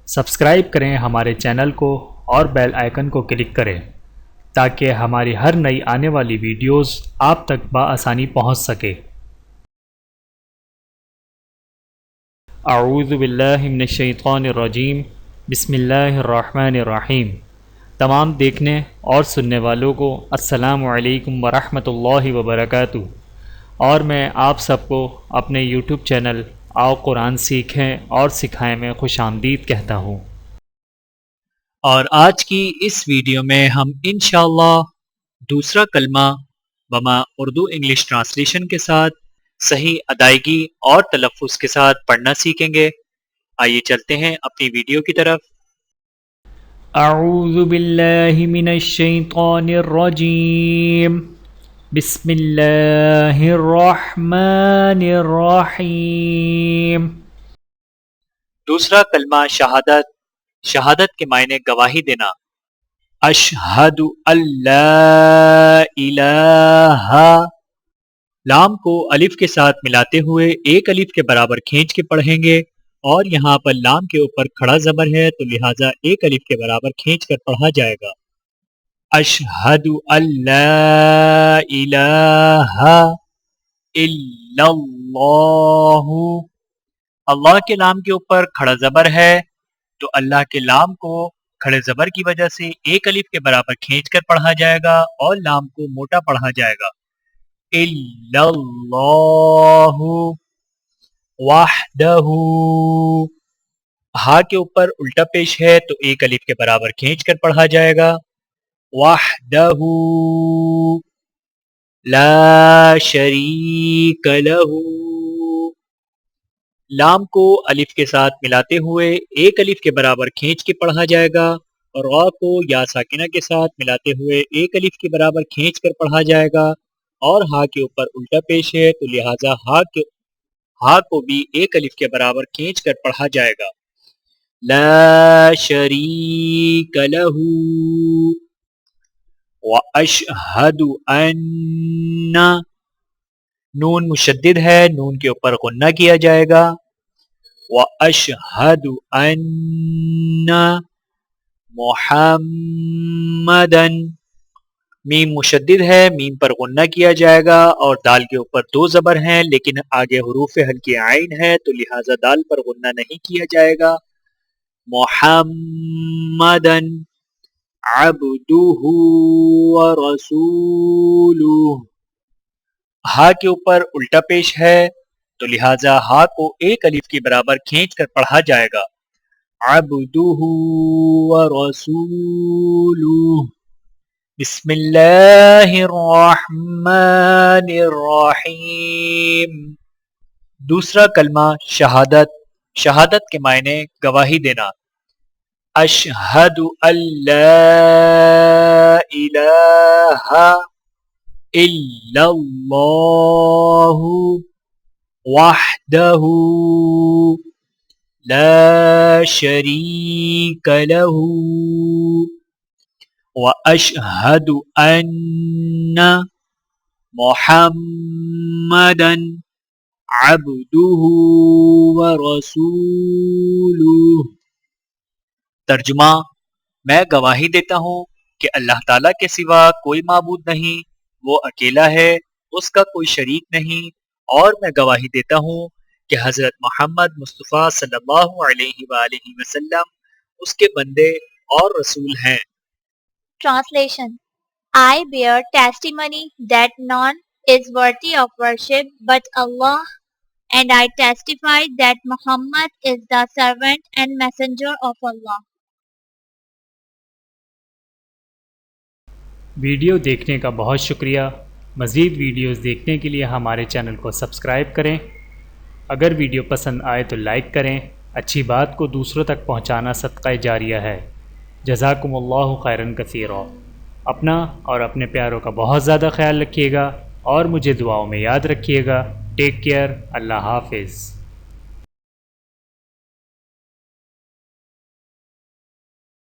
Subscribe کریں ہمارے channel کو اور بیل آئیکن کو کلک کریں تاکہ ہماری ہر نئی آنے والی ویڈیوز آپ تک بآسانی پہنچ سکے۔ اعوذ باللہ من الشیطان الرجیم، بسم اللہ الرحمن الرحیم۔ تمام دیکھنے اور سننے والوں کو السلام علیکم ورحمۃ اللہ وبرکاتہ، اور میں آپ سب کو اپنے یوٹیوب چینل آؤ قرآن سیکھیں اور سکھائیں میں خوش آمدید کہتا ہوں۔ اور آج کی اس ویڈیو میں ہم انشاءاللہ دوسرا کلمہ بما اردو انگلش ٹرانسلیشن کے ساتھ صحیح ادائیگی اور تلفظ کے ساتھ پڑھنا سیکھیں گے۔ آئیے چلتے ہیں اپنی ویڈیو کی طرف۔ اعوذ باللہ من الشیطان الرجیم، بسم اللہ الرحمن الرحیم۔ دوسرا کلمہ شہادت۔ شہادت کے معنی گواہی دینا۔ اشہد اللہ الہ، لام کو الف کے ساتھ ملاتے ہوئے ایک الف کے برابر کھینچ کے پڑھیں گے، اور یہاں پر لام کے اوپر کھڑا زبر ہے تو لہٰذا ایک الف کے برابر کھینچ کر پڑھا جائے گا۔ اشہد اللہ الہ الا اللہ، اللہ کے لام کے اوپر کھڑا زبر ہے تو اللہ کے لام کو کھڑے زبر کی وجہ سے ایک الف کے برابر کھینچ کر پڑھا جائے گا اور لام کو موٹا پڑھا جائے گا۔ الا اللہ وحدہ، ہا کے اوپر الٹا پیش ہے تو ایک الف کے برابر کھینچ کر پڑھا جائے گا۔ وحدہ لا شریک لہ، لام کو الف کے ساتھ ملاتے ہوئے ایک الف کے برابر کھینچ کے پڑھا جائے گا، اور را کو یا ساکنہ کے ساتھ ملاتے ہوئے ایک الف کے برابر کھینچ کر پڑھا جائے گا، اور ہا کے اوپر الٹا پیش ہے تو لہٰذا ہا کو بھی ایک الف کے برابر کھینچ کر پڑھا جائے گا۔ لا شریک لہ واشہد ان، نون مشدد ہے، نون کے اوپر غنہ کیا جائے گا۔ واشہد ان محمدن، میم مشدد ہے، میم پر غنہ کیا جائے گا، اور دال کے اوپر دو زبر ہیں لیکن آگے حروف ہلکی عین ہے تو لہٰذا دال پر غنہ نہیں کیا جائے گا۔ محمدن عبدہ ورسولہ، ہا کے اوپر الٹا پیش ہے تو لہٰذا ہا کو ایک الف کے برابر کھینچ کر پڑھا جائے گا۔ عبدہ ورسولہ، بسم اللہ الرحمن الرحیم۔ دوسرا کلمہ شہادت۔ شہادت کے معنی گواہی دینا۔ اشہد اللہ الہ الا اللہ وحدہ لا شریک لہ واشہد ان محمدا عبدہ ورسولہ۔ ترجمہ، میں گواہی دیتا ہوں کہ اللہ تعالیٰ کے سوا کوئی معبود نہیں، وہ اکیلا ہے، اس کا کوئی شریک نہیں، اور میں گواہی دیتا ہوں کہ حضرت محمد مصطفیٰ صلی اللہ علیہ وآلہ وسلم اس کے بندے اور رسول ہیں۔ Translation: I bear testimony that none is worthy of worship but Allah, and I testify that Muhammad is the servant and messenger of Allah. Video دیکھنے کا بہت شکریہ۔ مزید ویڈیوز دیکھنے کے لیے ہمارے چینل کو سبسکرائب کریں۔ اگر ویڈیو پسند آئے تو لائک کریں۔ اچھی بات کو دوسروں تک پہنچانا صدقہ جاریہ ہے۔ جزاکم اللہ خیرا کثیرا۔ اپنا اور اپنے پیاروں کا بہت زیادہ خیال رکھیے گا، اور مجھے دعاؤں میں یاد رکھیے گا۔ Take care. اللہ حافظ۔